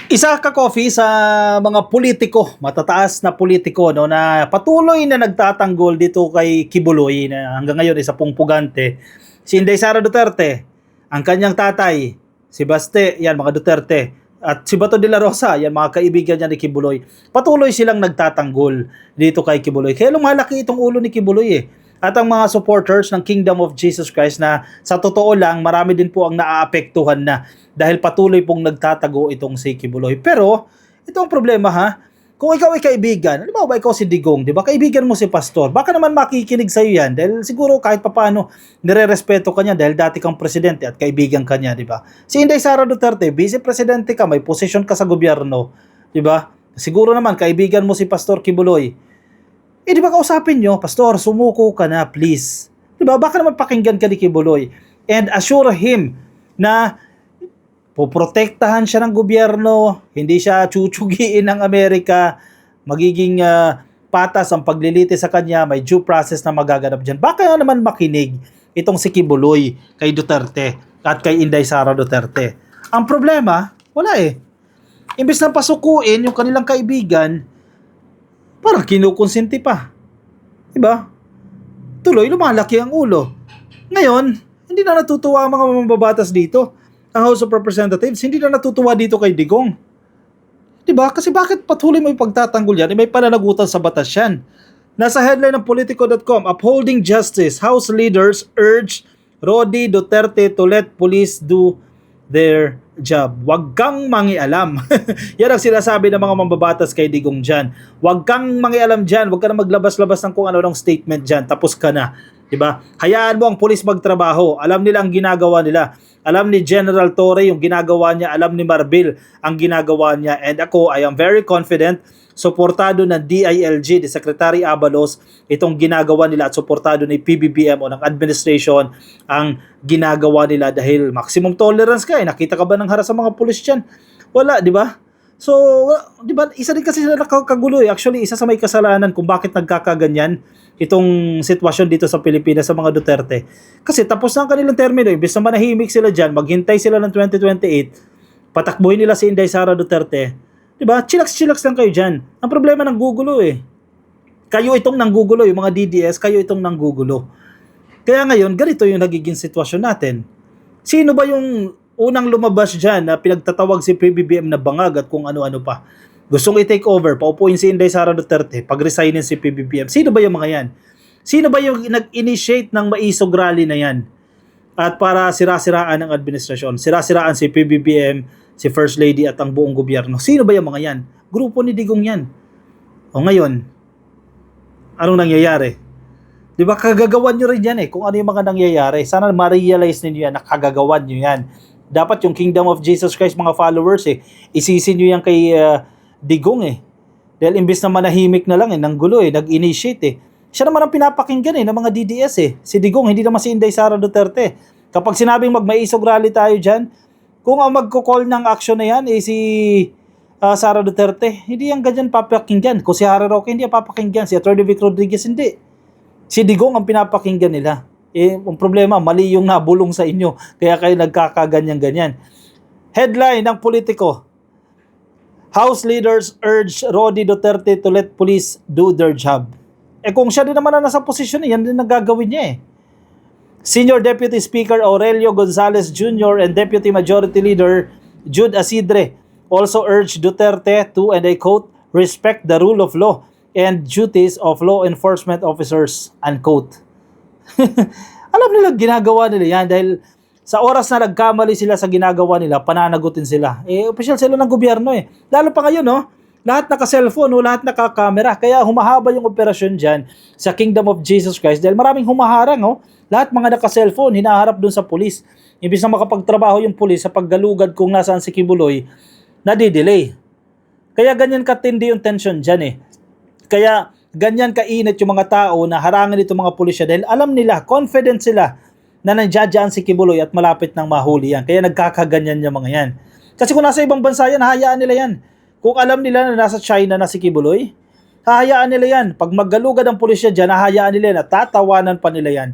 Isa ka coffee sa mga politiko, matataas na politiko no na patuloy na nagtatanggol dito kay Kibuloy na hanggang ngayon isa pong pugante. Si Inday Sara Duterte, ang kanyang tatay, si Baste, yan mga Duterte. At si Bato de la Rosa, yan mga kaibigan niya ni Kibuloy. Patuloy silang nagtatanggol dito kay Kibuloy. Kaya lumalaki itong ulo ni Kibuloy eh. At ang mga supporters ng Kingdom of Jesus Christ na sa totoo lang marami din po ang naaapektuhan na dahil patuloy pong nagtatago itong si Kibuloy. Pero ito ang problema ha. Kung ikaw ay kaibigan, ano ba ikaw si Digong, di ba? Kaibigan mo si Pastor. Baka naman makikinig sa iyo yan dahil siguro kahit papaano nire-respeto ka niya dahil dati kang presidente at kaibigan ka niya, di ba? Si Inday Sara Duterte, vice presidente ka, may posisyon ka sa gobyerno, di ba? Siguro naman kaibigan mo si Pastor Kibuloy. Eh di ba kausapin nyo, Pastor, sumuko ka na, please. Di ba? Baka naman pakinggan ka ni Kibuloy and assure him na poprotektahan siya ng gobyerno, hindi siya chuchugiin ng Amerika, magiging patas ang paglilitis sa kanya, may due process na magaganap dyan. Baka naman makinig itong si Kibuloy kay Duterte at kay Inday Sara Duterte. Ang problema, wala eh. Imbes na pasukuin yung kanilang kaibigan, parang kinukonsinti pa. Diba? Tuloy, lumalaki ang ulo. Ngayon, hindi na natutuwa ang mga mambabatas dito. Ang House of Representatives, hindi na natutuwa dito kay Digong. Diba? Kasi bakit patuloy mo yung pagtatanggol yan? May pananagutan sa batas yan. Nasa headline ng Politico.com, upholding justice, House leaders urge Rodi Duterte to let police do their job. Huwag kang mangialam. Yan ang sinasabi ng mga mambabatas kay Digong dyan. Huwag kang mangialam dyan. Huwag ka na maglabas-labas ng kung ano-anong statement dyan. Tapos ka na. Diba? Hayaan mo ang pulis magtrabaho. Alam nila ang ginagawa nila. Alam ni General Torre yung ginagawa niya. Alam ni Marbil ang ginagawa niya. And ako, I am very confident, suportado ng DILG, ni Secretary Abalos, itong ginagawa nila at suportado ni PBBM o ng administration ang ginagawa nila dahil maximum tolerance ka eh. Nakita ka ba ng haras sa mga pulis dyan? Wala, di ba? So, di ba, isa din kasi sila nakakagulo eh. Actually, isa sa may kasalanan kung bakit nagkakaganyan itong sitwasyon dito sa Pilipinas sa mga Duterte. Kasi tapos na ang kanilang termino, imbes na manahimik sila dyan, maghintay sila ng 2028, patakbuhin nila si Inday Sara Duterte. Diba? Chillax lang kayo dyan. Ang problema ng gugulo eh. Kayo itong nanggugulo, yung mga DDS, kayo itong nanggugulo. Kaya ngayon, ganito yung nagiging sitwasyon natin. Sino ba yung unang lumabas dyan na pinagtatawag si PBBM na bangag at kung ano-ano pa? Gustong i-take over, paupuin si Inday Sara Duterte, pag-resignin si PBBM. Sino ba yung mga yan? Sino ba yung nag-initiate ng maisog rally na yan? At para sira-siraan ang administrasyon, sira-siraan si PBBM, si First Lady at ang buong gobyerno. Sino ba yung mga yan? Grupo ni Digong yan. O ngayon, anong nangyayari? Di ba kagagawan nyo rin yan eh, kung ano yung mga nangyayari. Sana ma-realize ninyo yan, nakagagawan nyo yan. Dapat yung Kingdom of Jesus Christ mga followers eh, isisi nyo yan kay Digong eh. Dahil imbis na manahimik na lang eh, nanggulo eh, nag-initiate eh. Siya naman ang pinapakinggan eh, ng mga DDS eh. Si Digong, hindi naman si Inday Sara Duterte. Kapag sinabing magmaisog rally tayo dyan, kung ang magko-call ng action na yan eh si Sara Duterte, hindi yan ganyan papakinggan. Kung si Harry Roque hindi yan papakinggan, si Atty. Vic Rodriguez hindi. Si Digong ang pinapakinggan nila. Eh, ang problema, mali yung nabulong sa inyo. Kaya kayo nagkakaganyan-ganyan. Headline ng Politico, House leaders urge Rodi Duterte to let police do their job. Eh kung siya din naman na nasa posisyon, yan din ang gagawin niya eh. Senior Deputy Speaker Aurelio Gonzales Jr. and Deputy Majority Leader Jude Asidre also urged Duterte to, and I quote, respect the rule of law and duties of law enforcement officers, unquote. Alam nila ginagawa nila yan dahil sa oras na nagkamali sila sa ginagawa nila, pananagutin sila. Eh, opisyal sila ng gobyerno eh. Lalo pa ngayon, no? Lahat naka-cellphone, no? Lahat naka-camera. Kaya humahaba yung operasyon dyan sa Kingdom of Jesus Christ dahil maraming humaharang, no? Lahat mga naka-cellphone, hinaharap dun sa pulis. Ibig na makapagtrabaho yung pulis sa paggalugad kung nasaan si Kibuloy, nadidelay. Kaya ganyan katindi yung tension dyan eh. Kaya ganyan kainit yung mga tao na harangan itong mga pulisya dahil alam nila, confident sila na nandiyan si Kibuloy at malapit nang mahuli yan. Kaya nagkakaganyan yung mga yan. Kasi kung nasa ibang bansa yan, hahayaan nila yan. Kung alam nila na nasa China na si Kibuloy, hahayaan nila yan. Pag maggalugad ang pulisya dyan, hahayaan nila yan at tatawanan pa nila yan.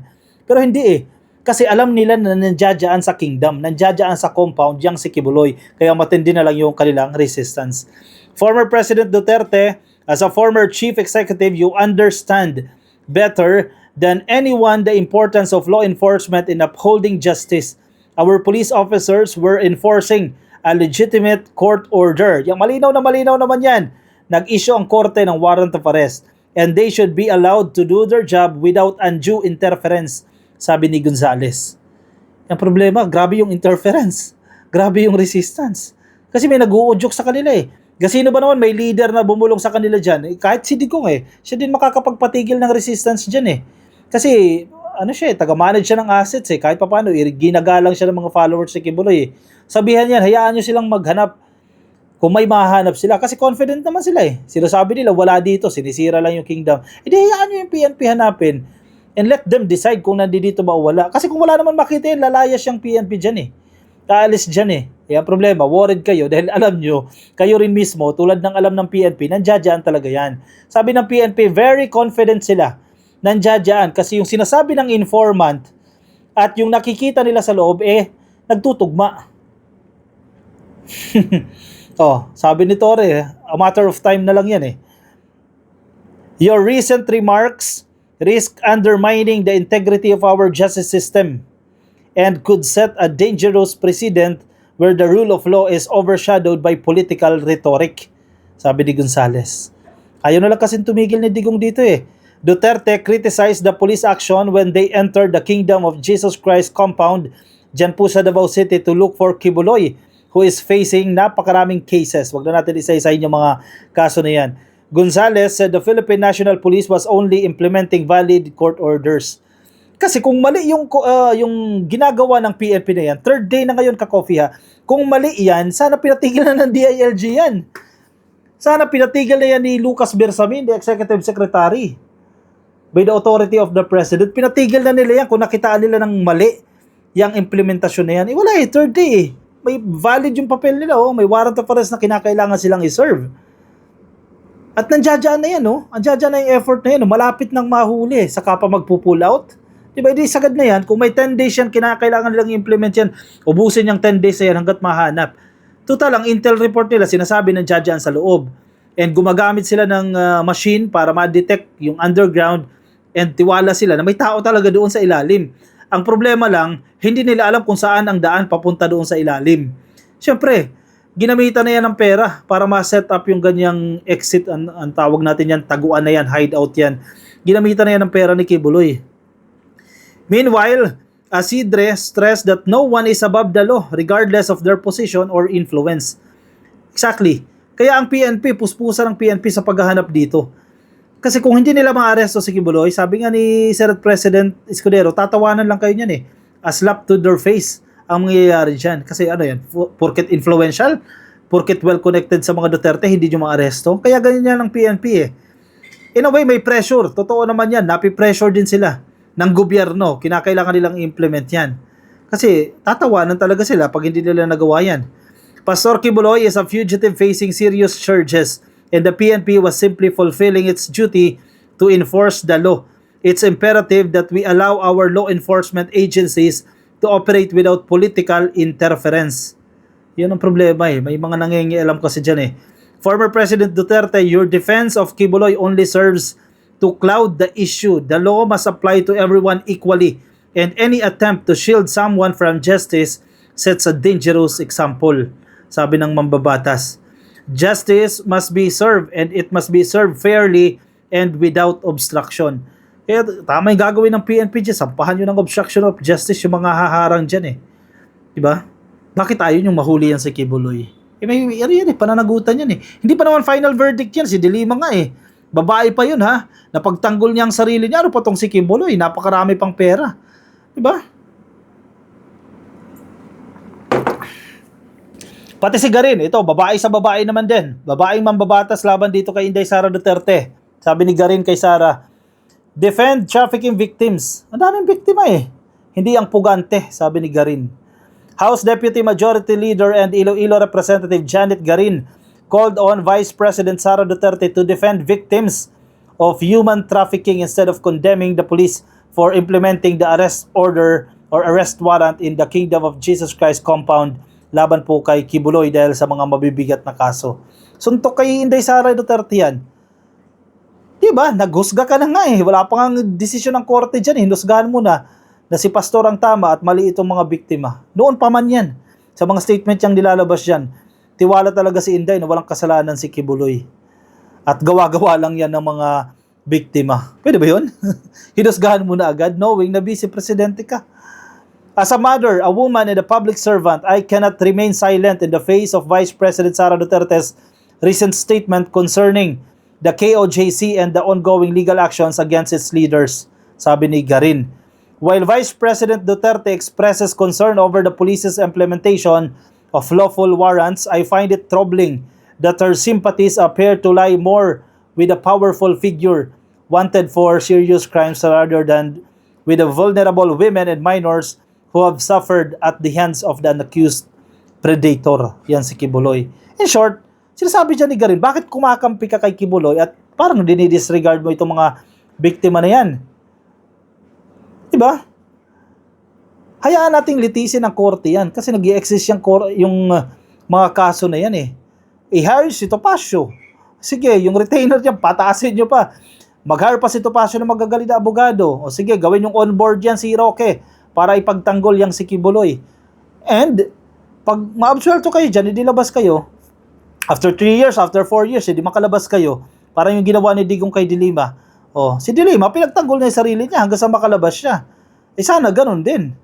Pero hindi eh. Kasi alam nila na nandiyadyaan sa kingdom, nandiyadyaan sa compound yang si Kibuloy. Kaya matindi na lang yung kanilang resistance. Former President Duterte, as a former chief executive, you understand better than anyone the importance of law enforcement in upholding justice. Our police officers were enforcing a legitimate court order. Yung malinaw naman yan. Nag-issue ang korte ng warrant of arrest. And they should be allowed to do their job without undue interference, sabi ni Gonzales. Ang problema, grabe yung interference. Grabe yung resistance. Kasi may nag-uudyok sa kanila eh. Kasi sino ba naman may leader na bumulong sa kanila dyan? Kahit si Digong siya din makakapagpatigil ng resistance dyan eh. Kasi taga-manage siya ng assets eh. Kahit paano, ginagalang siya ng mga followers si Kibuloy eh. Sabihan yan, hayaan nyo silang maghanap kung may mahanap sila. Kasi confident naman sila eh. Sila sabi nila, wala dito, sinisira lang yung kingdom. Hayaan nyo yung PNP hanapin. And let them decide kung nandito ba o wala. Kasi kung wala naman makita yun, lalayas yung PNP dyan eh. Kaalis dyan eh. Kaya problema, worried kayo dahil alam nyo, kayo rin mismo, tulad ng alam ng PNP, nandiyadyaan talaga yan. Sabi ng PNP, very confident sila. Nandiyadyaan kasi yung sinasabi ng informant at yung nakikita nila sa loob, nagtutugma. Sabi ni Torre, a matter of time na lang yan eh. Your recent remarks risk undermining the integrity of our justice system and could set a dangerous precedent where the rule of law is overshadowed by political rhetoric, sabi ni Gonzales. Ayaw na lang kasi tumigil ni Digong dito eh. Duterte criticized the police action when they entered the Kingdom of Jesus Christ compound dyan po sa Davao City to look for Kibuloy, who is facing napakaraming cases. Wag na natin isa-isahin yung mga kaso na yan. Gonzales said the Philippine National Police was only implementing valid court orders. Kasi kung mali yung ginagawa ng PNP na yan, third day na ngayon ka-coffee ha, kung mali yan, sana pinatigil na ng DILG yan. Sana pinatigil na yan ni Lucas Bersamin, the Executive Secretary. By the authority of the President, pinatigil na nila yan kung nakitaan nila ng mali yung implementasyon na yan. Wala third day may valid yung papel nila, may warrant of arrest na kinakailangan silang i-serve. At nandiyadyaan na yan, Andiyadyaan na yung effort na yan, malapit nang mahuli, saka pa magpo-pull out. Diba, hindi sagad na yan, kung may 10 days yan, kinakailangan nilang i-implement yan, ubusin yung 10 days na yan hanggat mahanap. Total, ang intel report nila, sinasabi nandiyadyaan sa loob. And gumagamit sila ng machine para ma-detect yung underground and tiwala sila na may tao talaga doon sa ilalim. Ang problema lang, hindi nila alam kung saan ang daan papunta doon sa ilalim. Siyempre, ginamitan na yan ng pera para ma-set up yung ganyang exit, ang tawag natin yan, taguan na yan, hideout yan. Ginamitan na yan ng pera ni Kibuloy. Meanwhile, Asidre stressed that no one is above the law regardless of their position or influence. Exactly. Kaya ang PNP, puspusan ng PNP sa paghahanap dito. Kasi kung hindi nila ma-aresto si Kibuloy, sabi nga ni Senate President Escudero, tatawanan lang kayo niyan eh. A slap to their face ang mangyayari dyan. Kasi porket influential, porket well-connected sa mga Duterte, hindi nyo ma-aresto. Kaya ganyan yan ang PNP eh. In a way, may pressure. Totoo naman yan. Napi-pressure din sila ng gobyerno. Kinakailangan nilang i-implement yan. Kasi tatawanan talaga sila pag hindi nila nagawa yan. Pastor Kibuloy is a fugitive facing serious charges and the PNP was simply fulfilling its duty to enforce the law. It's imperative that we allow our law enforcement agencies to operate without political interference. Yun ang problema eh. May mga nangingialam kasi dyan eh. Former President Duterte, your defense of Kibuloy only serves to cloud the issue. The law must apply to everyone equally, and any attempt to shield someone from justice sets a dangerous example, sabi ng mambabatas. Justice must be served, and it must be served fairly and without obstruction. Kaya tama yung gagawin ng PNP dyan, sampahan nyo ng obstruction of justice yung mga haharang dyan eh. Diba? Bakit ayaw yung mahuli yan si Kibuloy? May yan pananagutan yan eh. Hindi pa naman final verdict yan, si Dilima nga eh. Babae pa yun ha. Napagtanggol niya ang sarili niya, ano pa tong si Kibuloy? Napakarami pang pera. Diba? Pati si Garin, ito, babae sa babae naman din. Babaeng mambabatas laban dito kay Inday Sara Duterte. Sabi ni Garin kay Sara, defend trafficking victims. Ang daming biktima eh. Hindi ang pugante, sabi ni Garin. House Deputy Majority Leader and Iloilo Representative Janet Garin called on Vice President Sara Duterte to defend victims of human trafficking instead of condemning the police for implementing the arrest order or arrest warrant in the Kingdom of Jesus Christ compound laban po kay Kibuloy dahil sa mga mabibigat na kaso. Suntok kay Inday Sara Duterte yan. Diba? Naghusga ka na nga eh. Wala pa nga desisyon ng korte dyan eh. Hinusgahan mo na si pastor ang tama at mali itong mga biktima. Noon pa man yan. Sa mga statement niyang nilalabas yan. Tiwala talaga si Inday na walang kasalanan si Kibuloy. At gawa-gawa lang yan ng mga biktima. Pwede ba yun? Hinusgahan mo na agad knowing na vice presidente ka. As a mother, a woman, and a public servant, I cannot remain silent in the face of Vice President Sara Duterte's recent statement concerning the KOJC and the ongoing legal actions against its leaders, sabi ni Garin. While Vice President Duterte expresses concern over the police's implementation of lawful warrants, I find it troubling that her sympathies appear to lie more with a powerful figure wanted for serious crimes rather than with the vulnerable women and minors who have suffered at the hands of the accused predator. Yan si Kibuloy. In short, sinasabi dyan ni Garin, bakit kumakampi ka kay Kibuloy at parang dinidisregard mo itong mga biktima na yan? Diba? Hayaan nating litisin ng korte yan kasi nag-i-exist yung mga kaso na yan eh. I-hire si Topacio. Sige, yung retainer niya, pataasin nyo pa. Mag-hire pa si Topacio na magagaling na abogado. O sige, gawin yung on-board yan si Roque para ipagtanggol yang si Kibuloy. And, pag ma-absuelto kayo dyan, hindi labas kayo, after 3 years, after 4 years, hindi makalabas kayo, parang yung ginawa ni Digong kay Dilima. O, si Dilima, pinagtanggol na yung sarili niya hanggang sa makalabas siya. Eh sana ganun din.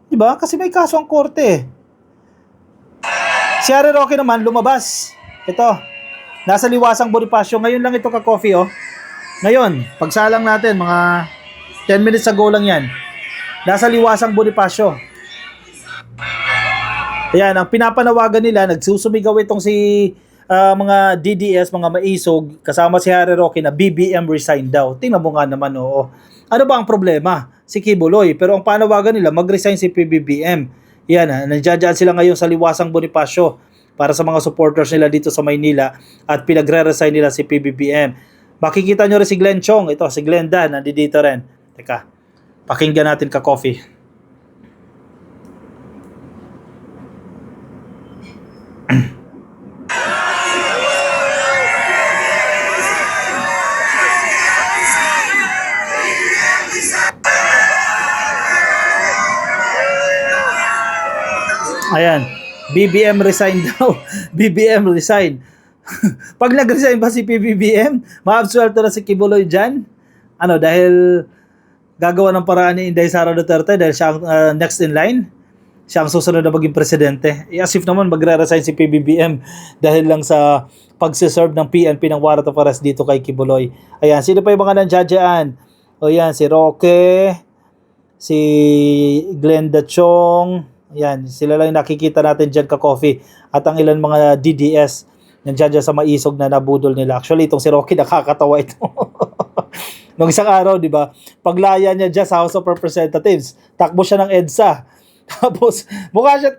Diba? Kasi may kaso ang korte. Si Harry Roque naman, lumabas. Ito, nasa Liwasang Bonifacio. Ngayon lang ito ka-coffee, oh. Ngayon, pagsalang natin, mga 10 minutes ago lang yan. Nasa Liwasang Bonifacio. Ayan, ang pinapanawagan nila, nagsusumigaw itong si mga DDS, mga maisog, kasama si Harry Roque na BBM resign daw. Tingnan mo nga naman, oo. Ano ba ang problema? Si Kibuloy. Pero ang panawagan nila, mag-resign si PBBM. Yan, nandiyan sila ngayon sa Liwasang Bonifacio para sa mga supporters nila dito sa Maynila at pinagre-resign nila si PBBM. Makikita nyo rin si Glenn Chong. Ito, si Glenda, nandito rin. Teka. Pakinggan natin ka-coffee. Ayan. BBM resign daw. BBM resign. Pag nag-resign ba si PBBM, ma-absuelto na si Kibuloy dyan? Ano, dahil gagawa ng paraan ni Inday Sara Duterte dahil siya ang next in line? Siya ang susunod na maging presidente? As if naman magre-resign si PBBM dahil lang sa pagsiserve ng PNP ng warrant of arrest dito kay Kibuloy. Ayan, sino pa yung mga nandiyan? O yan, si Roque, si Glenda Chong, ayan, sila lang nakikita natin dyan ka-coffee. At ang ilan mga DDS nandiyan dyan sa maisog na nabudol nila. Actually, itong si Roque, nakakatawa ito. Nung isang araw, di ba, paglaya niya dyan sa House of Representatives, takbo siya ng EDSA. Tapos, mukha siya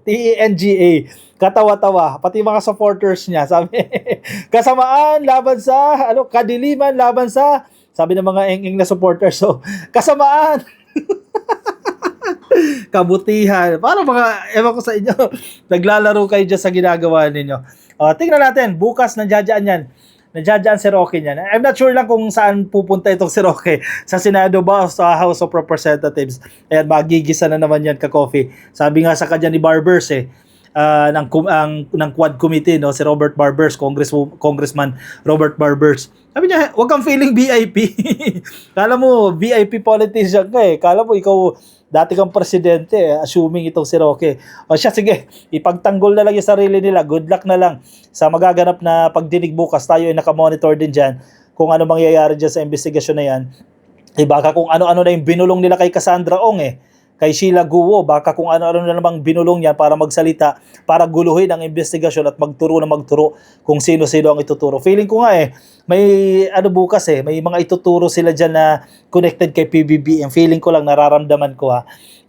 TENGA. Katawa-tawa. Pati mga supporters niya, sabi, kasamaan, laban sa, kadiliman, laban sa, sabi ng mga eng-eng na supporters, so, kasamaan. Kabutihan. Para mga, ewan ko sa inyo, naglalaro kayo dyan sa ginagawa ninyo. Tingnan natin, bukas nandiyan yan. Nandiyan si Roque niyan. I'm not sure lang kung saan pupunta itong si Roque. Sa Senado ba o sa House of Representatives. Ayan, magigisa na naman yan ka-coffee. Sabi nga sa kanya ni Barbers ng Quad Committee, no, si Robert Barbers, Congressman Robert Barbers. Sabi niya, huwag kang feeling VIP. Kala mo, VIP politician ka eh. Kala mo, ikaw, dati kang presidente, assuming itong si Roque. O siya, sige, ipagtanggol na lang yung sarili nila. Good luck na lang sa magaganap na pagdinig bukas. Tayo ay nakamonitor din dyan kung ano mangyayari dyan sa investigasyon na yan. Baka kung ano-ano na yung binulong nila kay Cassandra Ong kay Sheila Guo, baka kung ano-ano na namang binulong yan para magsalita, para guluhin ang investigasyon at magturo kung sino-sino ang ituturo. Feeling ko nga may bukas may mga ituturo sila dyan na connected kay PBBM. Feeling ko lang, nararamdaman ko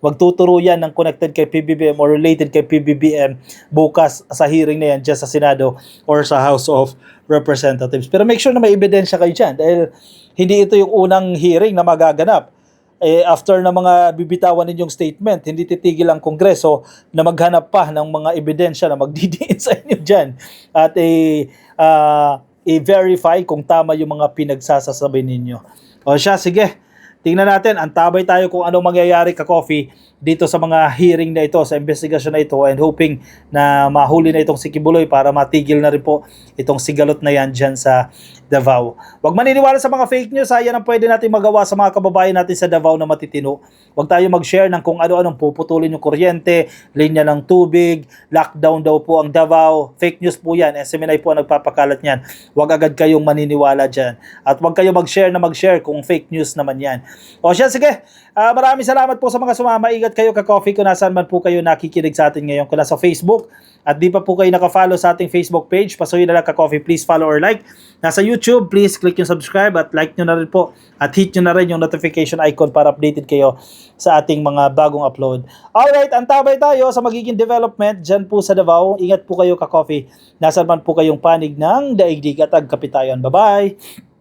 magtuturo yan ng connected kay PBBM or related kay PBBM bukas sa hearing na yan dyan sa Senado or sa House of Representatives. Pero make sure na may ebidensya kayo dyan dahil hindi ito yung unang hearing na magaganap. after na mga bibitawan ninyong statement, hindi titigil ang Kongreso na maghanap pa ng mga ebidensya na magdidiin sa inyo dyan at i-verify kung tama yung mga pinagsasasabi ninyo. O siya, sige. Tingnan natin, antabay tayo kung anong mangyayari ka-coffee dito sa mga hearing na ito, sa investigasyon na ito, and hoping na mahuli na itong si Quiboloy para matigil na rin po itong sigalot na yan dyan sa Davao. Huwag maniniwala sa mga fake news, yan ang pwede natin magawa sa mga kababayan natin sa Davao na matitino. Huwag tayo mag-share ng kung ano-anong puputulin yung kuryente, linya ng tubig, lockdown daw po ang Davao. Fake news po yan, SMNI po ang nagpapakalat niyan. Huwag agad kayong maniniwala dyan. At huwag kayo mag-share kung fake news naman yan. O siya, sige. Maraming salamat po sa mga sumama. Ingat kayo ka-coffee kung nasaan man po kayo nakikinig sa atin ngayon. Kung nasa Facebook at di pa po kayo naka-follow sa ating Facebook page, pasuyin na lang ka-coffee. Please follow or like. Nasa YouTube, please click yung subscribe at like nyo na rin po. At hit nyo na rin yung notification icon para updated kayo sa ating mga bagong upload. Alright, antabay tayo sa magiging development dyan po sa Davao. Ingat po kayo ka-coffee. Nasaan man po kayong panig ng daigdig at agkapitayon. Bye-bye!